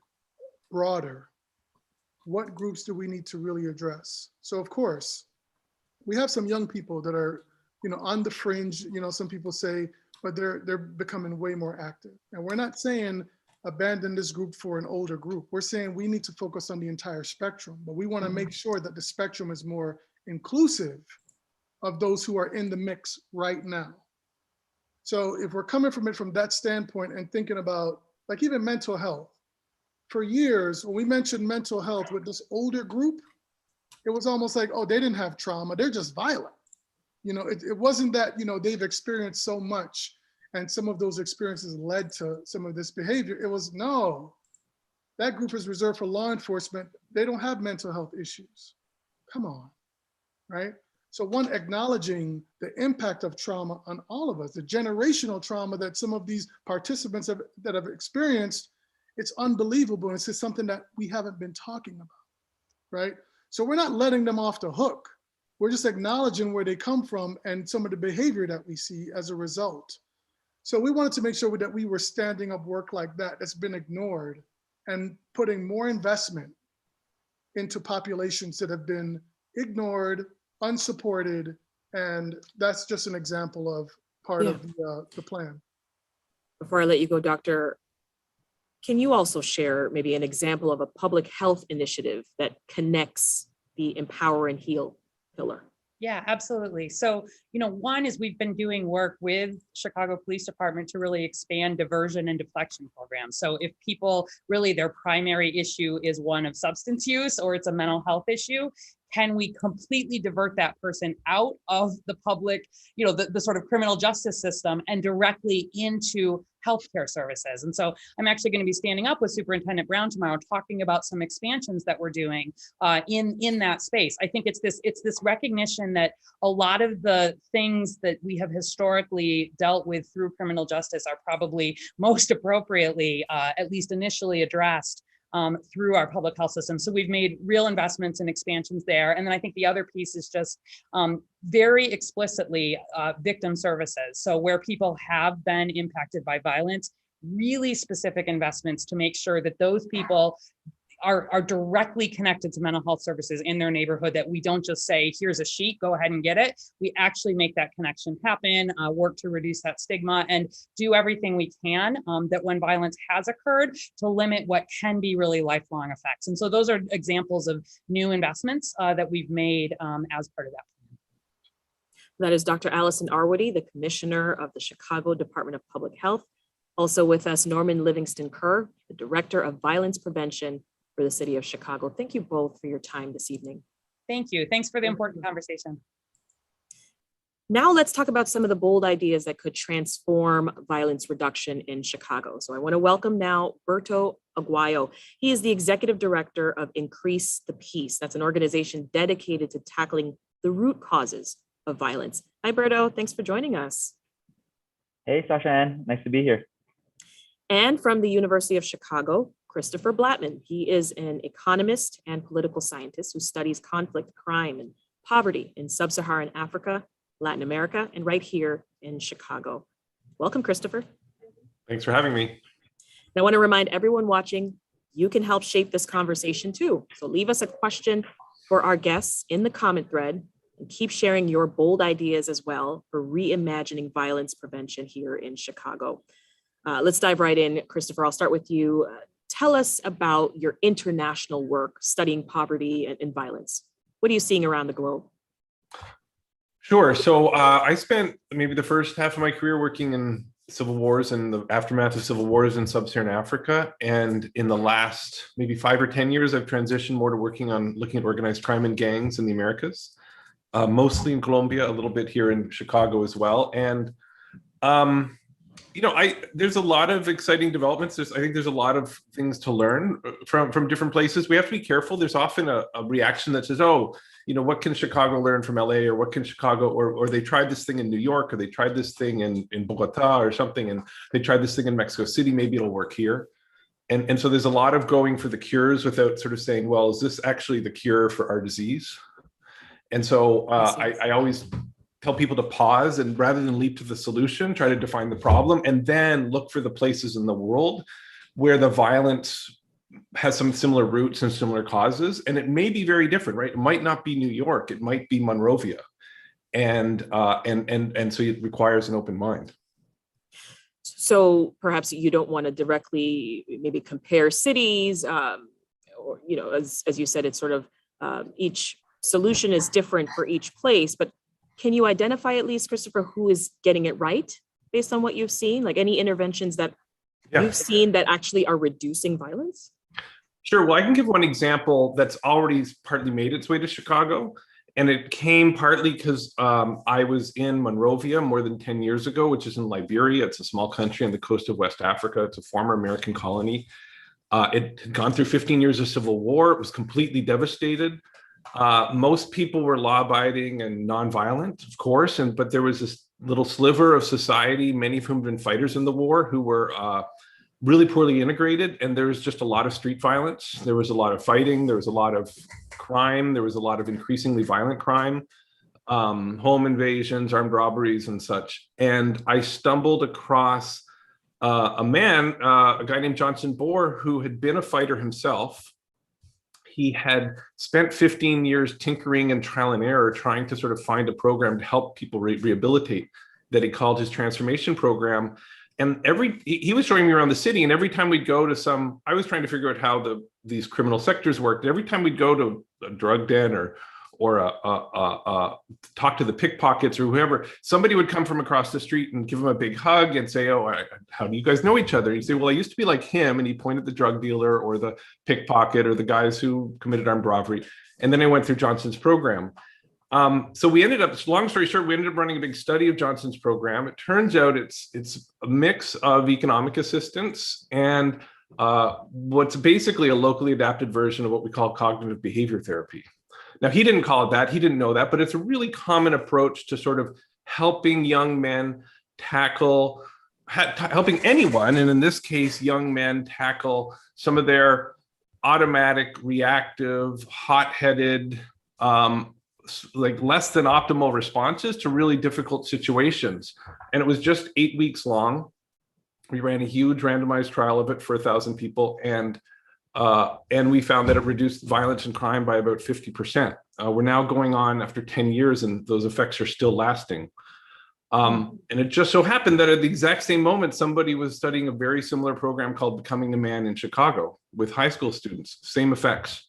broader. What groups do we need to really address? So of course, we have some young people that are, on the fringe, some people say, but they're becoming way more active. And we're not saying abandon this group for an older group. We're saying we need to focus on the entire spectrum, but we want to make sure that the spectrum is more inclusive of those who are in the mix right now. So if we're coming from it from that standpoint and thinking about like even mental health, for years, when we mentioned mental health with this older group, it was almost like, oh, they didn't have trauma, they're just violent. It wasn't that, they've experienced so much and some of those experiences led to some of this behavior. It was, no, that group is reserved for law enforcement. They don't have mental health issues. Come on, right? So one, acknowledging the impact of trauma on all of us, the generational trauma that some of these participants that have experienced, it's unbelievable. It's just something that we haven't been talking about, right? So we're not letting them off the hook. We're just acknowledging where they come from and some of the behavior that we see as a result. So we wanted to make sure that we were standing up work like that that's been ignored and putting more investment into populations that have been ignored, unsupported, and that's just an example of part of the plan. Before I let you go, Doctor, can you also share maybe an example of a public health initiative that connects the empower and heal pillar? Yeah, absolutely. So, one is we've been doing work with Chicago Police Department to really expand diversion and deflection programs. So if people really their primary issue is one of substance use or it's a mental health issue, can we completely divert that person out of the public, the sort of criminal justice system and directly into healthcare services? And so I'm actually going to be standing up with Superintendent Brown tomorrow, talking about some expansions that we're doing in that space. I think it's this recognition that a lot of the things that we have historically dealt with through criminal justice are probably most appropriately, at least initially, addressed through our public health system. So we've made real investments and expansions there. And then I think the other piece is just very explicitly victim services. So where people have been impacted by violence, really specific investments to make sure that those people are directly connected to mental health services in their neighborhood, that we don't just say, here's a sheet, go ahead and get it. We actually make that connection happen, work to reduce that stigma, and do everything we can that when violence has occurred to limit what can be really lifelong effects. And so those are examples of new investments that we've made as part of that plan. That is Dr. Allison Arwady, the Commissioner of the Chicago Department of Public Health. Also with us, Norman Livingston Kerr, the Director of Violence Prevention for the City of Chicago. Thank you both for your time this evening. Thank you. Thanks for the important conversation. Now let's talk about some of the bold ideas that could transform violence reduction in Chicago. So I want to welcome now Berto Aguayo. He is the Executive Director of Increase the Peace. That's an organization dedicated to tackling the root causes of violence. Hi, Berto. Thanks for joining us. Hey, Sasha Ann. Nice to be here. And from the University of Chicago, Christopher Blattman. He is an economist and political scientist who studies conflict, crime, and poverty in sub-Saharan Africa, Latin America, and right here in Chicago. Welcome, Christopher. Thanks for having me. And I want to remind everyone watching, you can help shape this conversation too. So leave us a question for our guests in the comment thread and keep sharing your bold ideas as well for reimagining violence prevention here in Chicago. Let's dive right in. Christopher, I'll start with you. Tell us about your international work studying poverty and violence. What are you seeing around the globe? Sure. So I spent maybe the first half of my career working in civil wars and the aftermath of civil wars in sub-Saharan Africa. And in the last maybe 5 or 10 years, I've transitioned more to looking at organized crime and gangs in the Americas, mostly in Colombia, a little bit here in Chicago as well. And there's a lot of exciting developments. I think there's a lot of things to learn from different places. We have to be careful. There's often a reaction that says, what can Chicago learn from LA, or what can Chicago, or they tried this thing in New York, or they tried this thing in Bogota or something, and they tried this thing in Mexico City, maybe it'll work here. And so there's a lot of going for the cures without sort of saying, well, is this actually the cure for our disease? And so I always tell people to pause, and rather than leap to the solution, try to define the problem, and then look for the places in the world where the violence has some similar roots and similar causes. And it may be very different, right? It might not be New York, it might be Monrovia. And so it requires an open mind. So perhaps you don't want to directly maybe compare cities, or, as you said, it's sort of each solution is different for each place, but can you identify at least, Christopher, who is getting it right based on what you've seen? Like any interventions that you've seen that actually are reducing violence? Sure. Well, I can give one example that's already partly made its way to Chicago. And it came partly because I was in Monrovia more than 10 years ago, which is in Liberia. It's a small country on the coast of West Africa. It's a former American colony. It had gone through 15 years of civil war. It was completely devastated. Most people were law-abiding and nonviolent, of course, but there was this little sliver of society, many of whom had been fighters in the war, who were really poorly integrated, and there was just a lot of street violence. There was a lot of fighting. There was a lot of crime. There was a lot of increasingly violent crime, home invasions, armed robberies, and such. And I stumbled across a guy named Johnson Bohr, who had been a fighter himself. He had spent 15 years tinkering and trial and error, trying to sort of find a program to help people rehabilitate that he called his transformation program. And he was showing me around the city, and every time we'd go to I was trying to figure out how these criminal sectors worked. And every time we'd go to a drug den or talk to the pickpockets or whoever, somebody would come from across the street and give him a big hug and say, how do you guys know each other? And he'd say, well, I used to be like him. And he pointed the drug dealer or the pickpocket or the guys who committed armed robbery. And then I went through Johnson's program. So we ended up, long story short, we ended up running a big study of Johnson's program. It turns out it's a mix of economic assistance and what's basically a locally adapted version of what we call cognitive behavior therapy. Now, he didn't call it that, he didn't know that, but it's a really common approach to sort of helping young men tackle, helping anyone, and in this case, young men tackle some of their automatic, reactive, hot-headed, like less than optimal responses to really difficult situations. And it was just 8 weeks long. We ran a huge randomized trial of it for 1,000 people, and we found that it reduced violence and crime by about 50%. We're now going on after 10 years, and those effects are still lasting. And it just so happened that at the exact same moment, somebody was studying a very similar program called Becoming a Man in Chicago with high school students, same effects.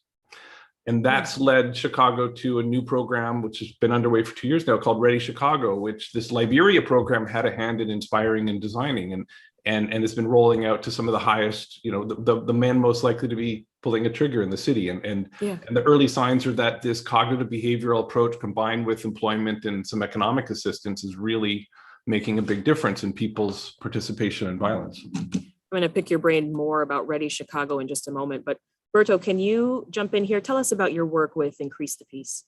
And that's led Chicago to a new program, which has been underway for 2 years now, called Ready Chicago, which this Liberia program had a hand in inspiring and designing, and it's been rolling out to some of the highest, the men most likely to be pulling a trigger in the city. And the early signs are that this cognitive behavioral approach combined with employment and some economic assistance is really making a big difference in people's participation in violence. I'm going to pick your brain more about Ready Chicago in just a moment, but Berto, can you jump in here? Tell us about your work with Increase the Peace.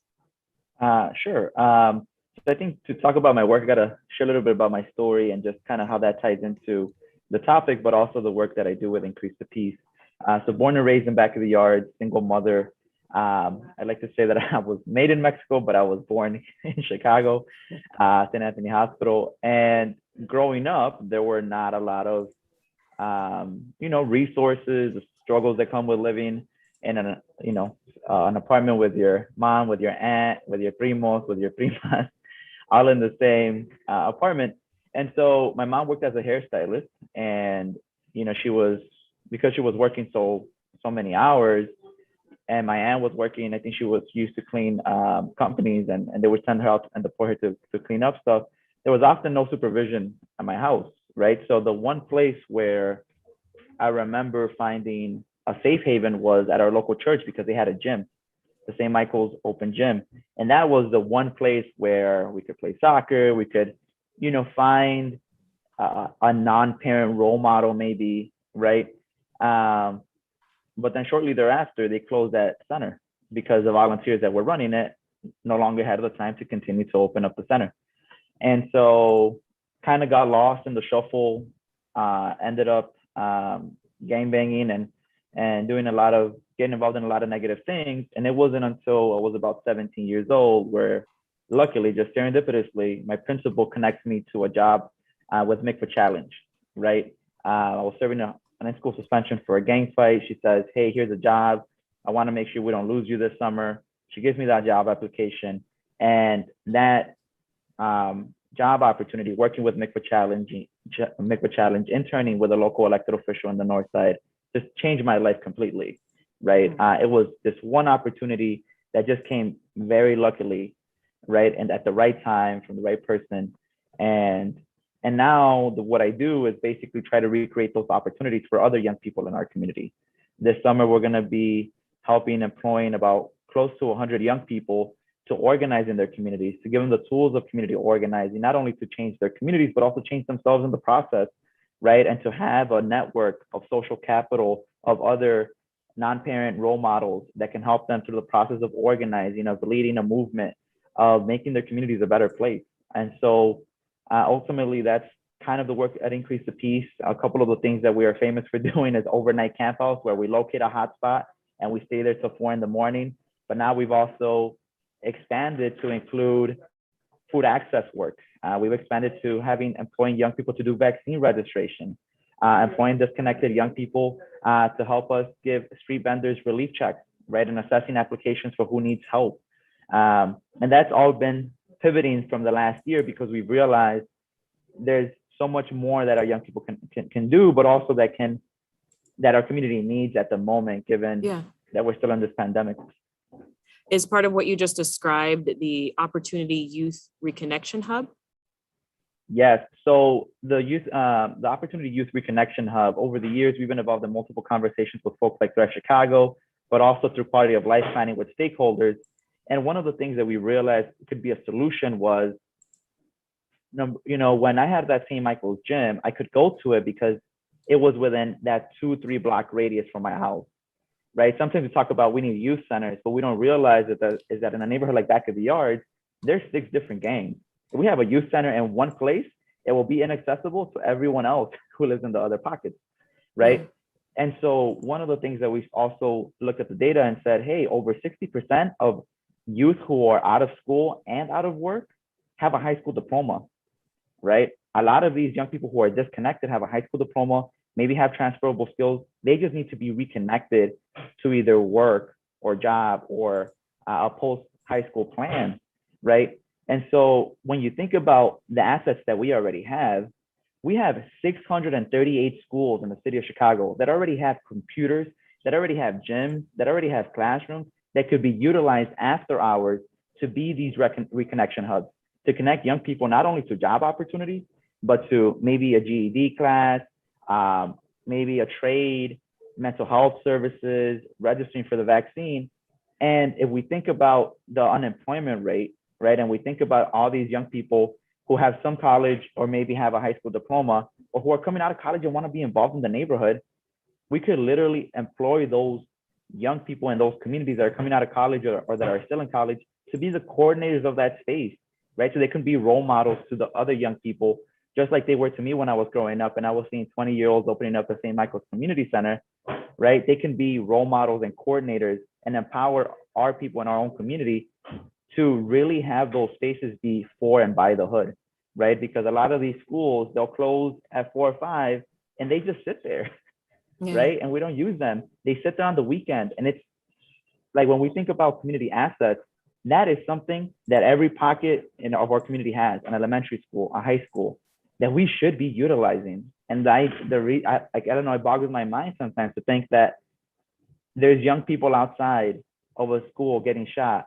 Sure. So I think to talk about my work, I got to share a little bit about my story and just kind of how that ties into the topic, but also the work that I do with Increase the Peace. So born and raised in back of the yard, single mother. I like to say that I was made in Mexico, but I was born in Chicago, St. Anthony Hospital. And growing up, there were not a lot of, resources, the struggles that come with living in an apartment with your mom, with your aunt, with your primos, with your primas, all in the same apartment. And so my mom worked as a hairstylist, and because she was working so many hours, and my aunt was working, I think she was used to clean companies, and they would send her out and deploy her to clean up stuff. There was often no supervision at my house, right? So the one place where I remember finding a safe haven was at our local church, because they had a gym, the St. Michael's open gym. And that was the one place where we could play soccer, we could, find a non-parent role model maybe, right? But then shortly thereafter, they closed that center because the volunteers that were running it no longer had the time to continue to open up the center. And so kind of got lost in the shuffle, ended up gangbanging and getting involved in a lot of negative things. And it wasn't until I was about 17 years old where, luckily, just serendipitously, my principal connects me to a job with MICVA Challenge, right? I was serving an in-school suspension for a gang fight. She says, hey, here's a job. I want to make sure we don't lose you this summer. She gives me that job application. And that job opportunity, working with MICVA Challenge, interning with a local elected official in the North Side, just changed my life completely, right? It was this one opportunity that just came very luckily, right? And at the right time from the right person. And now what I do is basically try to recreate those opportunities for other young people in our community. This summer, we're going to be employing about close to 100 young people to organize in their communities, to give them the tools of community organizing, not only to change their communities, but also change themselves in the process, right? And to have a network of social capital of other non-parent role models that can help them through the process of organizing, of leading a movement, of making their communities a better place. And so ultimately, that's kind of the work at Increase the Peace. A couple of the things that we are famous for doing is overnight camp house, where we locate a hotspot and we stay there till 4 a.m. But now we've also expanded to include food access work. We've expanded to employing young people to do vaccine registration, employing disconnected young people to help us give street vendors relief checks, right? And assessing applications for who needs help. And that's all been pivoting from the last year, because we've realized there's so much more that our young people can do, but also that our community needs at the moment, given that we're still in this pandemic. Is part of what you just described the Opportunity Youth Reconnection Hub? Yes. So the Opportunity Youth Reconnection Hub, over the years, we've been involved in multiple conversations with folks like Threat Chicago, but also through quality of life planning with stakeholders. And one of the things that we realized could be a solution was, when I had that St. Michael's gym, I could go to it because it was within that 2-3 block radius from my house, right? Sometimes we talk about we need youth centers, but we don't realize that in a neighborhood like Back of the Yards, there's 6 different gangs. If we have a youth center in one place, it will be inaccessible to everyone else who lives in the other pockets, right? And so one of the things that we also looked at the data and said, hey, over 60% of youth who are out of school and out of work have a high school diploma, right? A lot of these young people who are disconnected have a high school diploma, maybe have transferable skills. They just need to be reconnected to either work or job or a post-high school plan, right? And so when you think about the assets that we already have, we have 638 schools in the city of Chicago that already have computers, that already have gyms, that already have classrooms that could be utilized after hours to be these reconnection hubs, to connect young people not only to job opportunities, but to maybe a GED class, maybe a trade, mental health services, registering for the vaccine. And if we think about the unemployment rate, right, and we think about all these young people who have some college or maybe have a high school diploma or who are coming out of college and want to be involved in the neighborhood, we could literally employ those young people in those communities that are coming out of college or that are still in college to be the coordinators of that space, right? So they can be role models to the other young people, just like they were to me when I was growing up and I was seeing 20-year-olds opening up the St. Michael's Community Center, right? They can be role models and coordinators and empower our people in our own community to really have those spaces be for and by the hood, right? Because a lot of these schools, they'll close at 4 or 5 and they just sit there, right? And we don't use them. They sit there on the weekend. And it's like when we think about community assets, that is something that every pocket of our community has, an elementary school, a high school, that we should be utilizing. And I don't know, it boggles my mind sometimes to think that there's young people outside of a school getting shot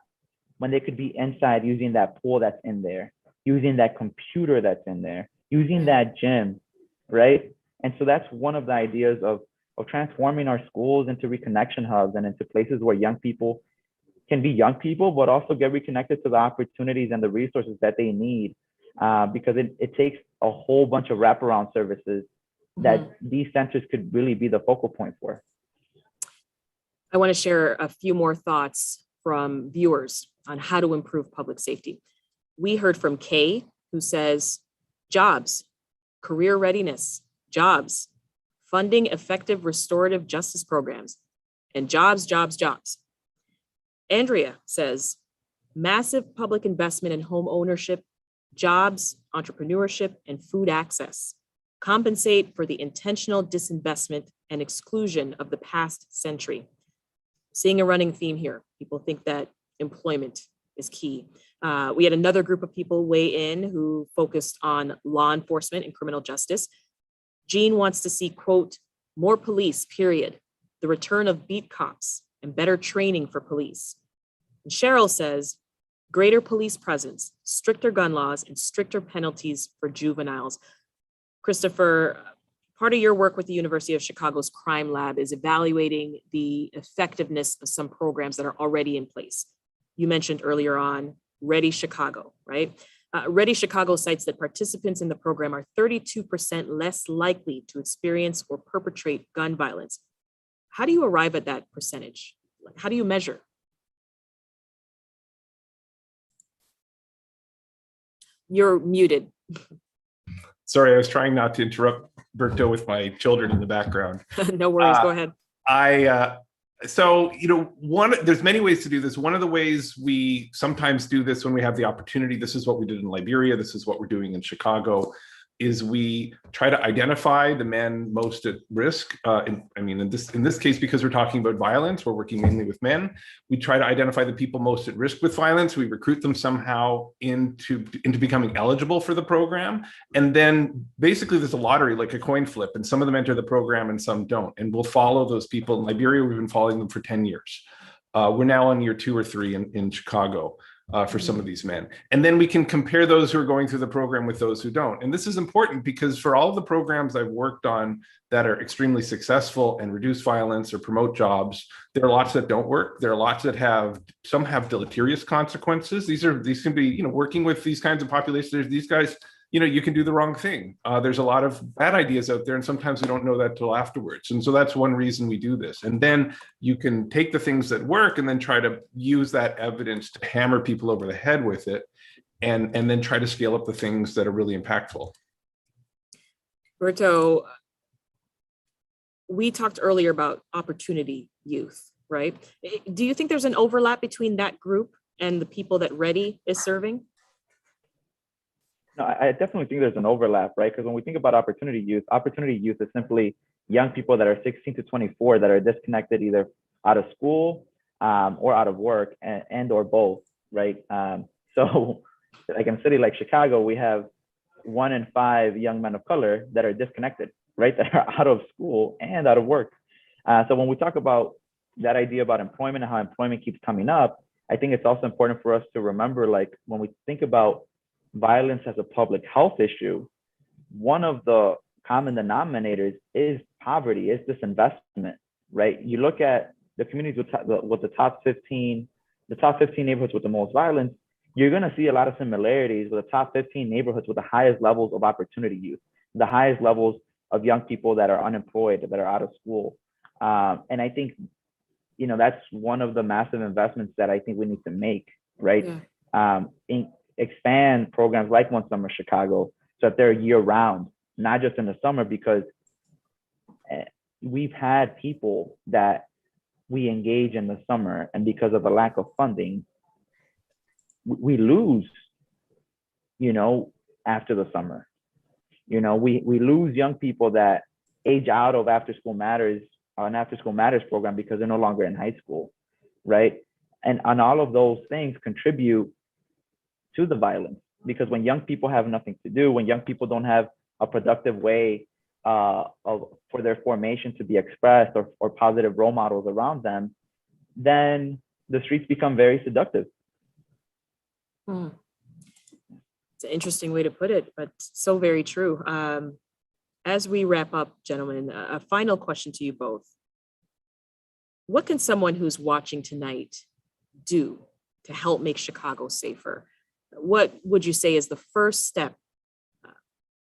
when they could be inside using that pool that's in there, using that computer that's in there, using that gym, right? And so that's one of the ideas of transforming our schools into reconnection hubs and into places where young people can be young people, but also get reconnected to the opportunities and the resources that they need, because it takes a whole bunch of wraparound services that these centers could really be the focal point for. I want to share a few more thoughts from viewers on how to improve public safety. We heard from Kay, who says, jobs, career readiness, jobs, funding effective restorative justice programs, and jobs, jobs, jobs. Andrea says, massive public investment in home ownership, jobs, entrepreneurship, and food access. Compensate for the intentional disinvestment and exclusion of the past century. Seeing a running theme here. People think that employment is key. We had another group of people weigh in who focused on law enforcement and criminal justice. Jean wants to see, quote, more police, period. The return of beat cops and better training for police. And Cheryl says, greater police presence, stricter gun laws, and stricter penalties for juveniles. Christopher, part of your work with the University of Chicago's Crime Lab is evaluating the effectiveness of some programs that are already in place. You mentioned earlier on Ready Chicago, right? Ready Chicago cites that participants in the program are 32% less likely to experience or perpetrate gun violence. How do you arrive at that percentage? How do you measure? You're muted. Sorry, I was trying not to interrupt Berto with my children in the background. No worries, go ahead. So, there's many ways to do this. One of the ways we sometimes do this when we have the opportunity, this is what we did in Liberia, this is what we're doing in Chicago, is we try to identify the men most at risk. In this case, because we're talking about violence, we're working mainly with men. We try to identify the people most at risk with violence. We recruit them somehow into becoming eligible for the program. And then basically there's a lottery, like a coin flip, and some of them enter the program and some don't. And we'll follow those people. In Liberia, we've been following them for 10 years. We're now on year 2 or 3 in Chicago. for some of these men. And then we can compare those who are going through the program with those who don't. And this is important because for all of the programs I've worked on that are extremely successful and reduce violence or promote jobs, there are lots that don't work. There are lots that some have deleterious consequences. These can be, working with these kinds of populations, these guys, you can do the wrong thing. There's a lot of bad ideas out there, and sometimes we don't know that till afterwards. And so that's one reason we do this. And then you can take the things that work and then try to use that evidence to hammer people over the head with it, and then try to scale up the things that are really impactful. Berto, we talked earlier about opportunity youth, right? Do you think there's an overlap between that group and the people that Ready is serving? No, I definitely think there's an overlap, right? Because when we think about opportunity youth is simply young people that are 16 to 24 that are disconnected either out of school or out of work and or both, right? So like in a city like Chicago, we have 1 in 5 young men of color that are disconnected, right? That are out of school and out of work. So when we talk about that idea about employment and how employment keeps coming up, I think it's also important for us to remember, like when we think about violence as a public health issue, one of the common denominators is poverty, is disinvestment, right? You look at the communities with the top 15 neighborhoods with the most violence, you're going to see a lot of similarities with the top 15 neighborhoods with the highest levels of opportunity youth, the highest levels of young people that are unemployed, that are out of school. And I think, that's one of the massive investments that I think we need to make, right? Yeah. Expand programs like One Summer Chicago so that they're year round, not just in the summer, because we've had people that we engage in the summer, and because of a lack of funding, we lose, after the summer. We lose young people that age out of After School Matters, an After School Matters program, because they're no longer in high school, right? And all of those things contribute to the violence, because when young people have nothing to do, when young people don't have a productive way for their formation to be expressed, or positive role models around them, then the streets become very seductive. It's an interesting way to put it, but so very true. As we wrap up, gentlemen, a final question to you both. What can someone who's watching tonight do to help make Chicago safer? What would you say is the first step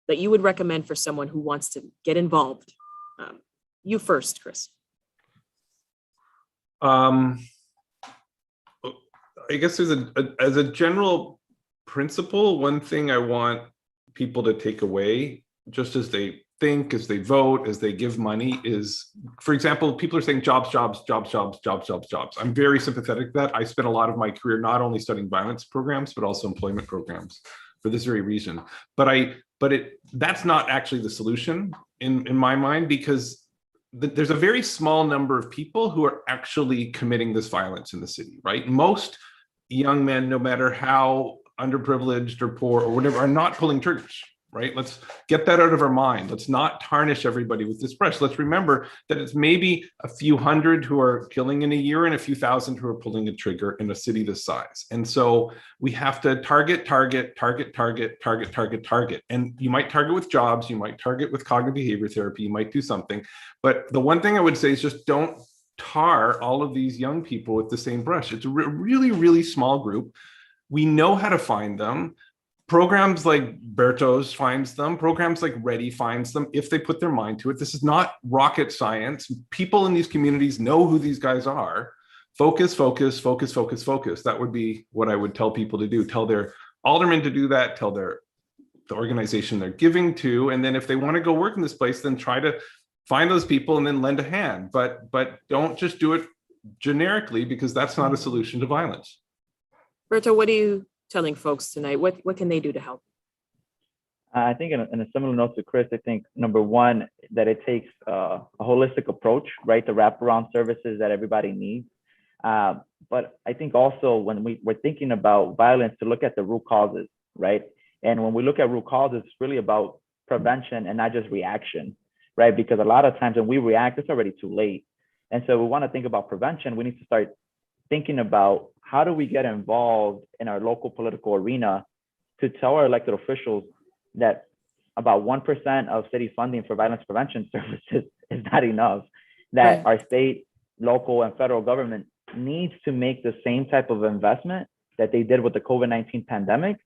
that you would recommend for someone who wants to get involved? You first, Chris. I guess as a general principle, one thing I want people to take away, just as they think, as they vote, as they give money, is, for example, people are saying jobs, jobs, jobs, jobs, jobs, jobs, jobs. I'm very sympathetic to that. I spent a lot of my career not only studying violence programs, but also employment programs for this very reason. But that's not actually the solution in my mind, because there's a very small number of people who are actually committing this violence in the city, right? Most young men, no matter how underprivileged or poor or whatever, are not pulling triggers, right? Let's get that out of our mind. Let's not tarnish everybody with this brush. Let's remember that it's maybe a few hundred who are killing in a year and a few thousand who are pulling a trigger in a city this size. And so we have to target. And you might target with jobs, you might target with cognitive behavior therapy, you might do something. But the one thing I would say is just don't tar all of these young people with the same brush. It's a really, really small group. We know how to find them. Programs like Berto's finds them, programs like Ready finds them if they put their mind to it. This is not rocket science. People in these communities know who these guys are. Focus, focus, focus, focus, focus. That would be what I would tell people to do. Tell their aldermen to do that, tell the organization they're giving to, and then if they want to go work in this place, then try to find those people and then lend a hand. But don't just do it generically, because that's not a solution to violence. Berto, what are you telling folks tonight? What can they do to help? I think in a similar note to Chris, I think number one, that it takes a holistic approach, right? The wraparound services that everybody needs. But I think also when we're thinking about violence, to look at the root causes, right? And when we look at root causes, it's really about prevention and not just reaction, right? Because a lot of times when we react, it's already too late. And so we want to think about prevention. We need to start thinking about how do we get involved in our local political arena to tell our elected officials that about 1% of city funding for violence prevention services is not enough, that our state, local, and federal government needs to make the same type of investment that they did with the COVID-19 pandemic,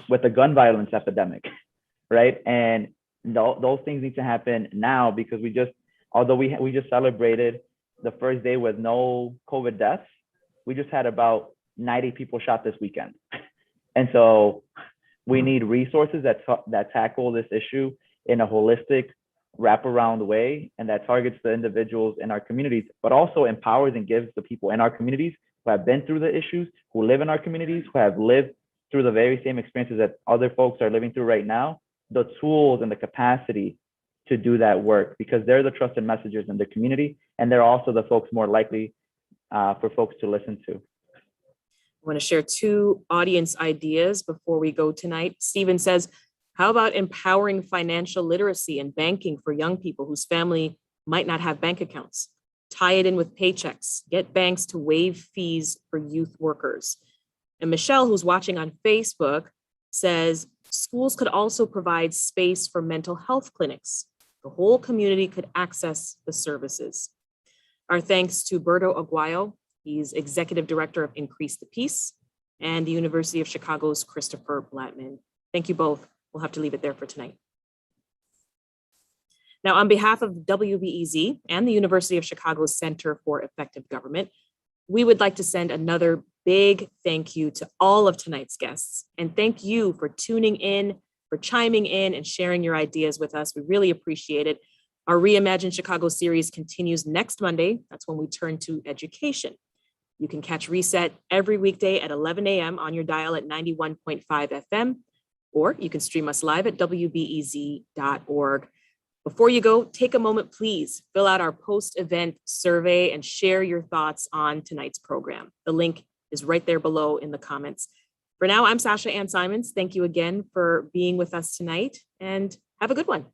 with the gun violence epidemic, right? And those things need to happen now, because although we just celebrated the first day with no COVID deaths, we just had about 90 people shot this weekend. And so we need resources that tackle this issue in a holistic, wraparound way, and that targets the individuals in our communities, but also empowers and gives the people in our communities who have been through the issues, who live in our communities, who have lived through the very same experiences that other folks are living through right now, the tools and the capacity to do that work, because they're the trusted messengers in the community, and they're also the folks more likely for folks to listen to. I want to share two audience ideas before we go tonight. Stephen says, how about empowering financial literacy and banking for young people whose family might not have bank accounts? Tie it in with paychecks, get banks to waive fees for youth workers. And Michelle, who's watching on Facebook, says schools could also provide space for mental health clinics. The whole community could access the services. Our thanks to Berto Aguayo. He's Executive Director of Increase the Peace, and the University of Chicago's Christopher Blattman. Thank you both. We'll have to leave it there for tonight. Now, on behalf of WBEZ and the University of Chicago's Center for Effective Government, we would like to send another big thank you to all of tonight's guests. And thank you for tuning in, for chiming in and sharing your ideas with us. We really appreciate it. Our Reimagine Chicago series continues next Monday. That's when we turn to education. You can catch Reset every weekday at 11 a.m. on your dial at 91.5 FM, or you can stream us live at WBEZ.org. Before you go, take a moment, please fill out our post-event survey and share your thoughts on tonight's program. The link is right there below in the comments. For now, I'm Sasha Ann Simons. Thank you again for being with us tonight, and have a good one.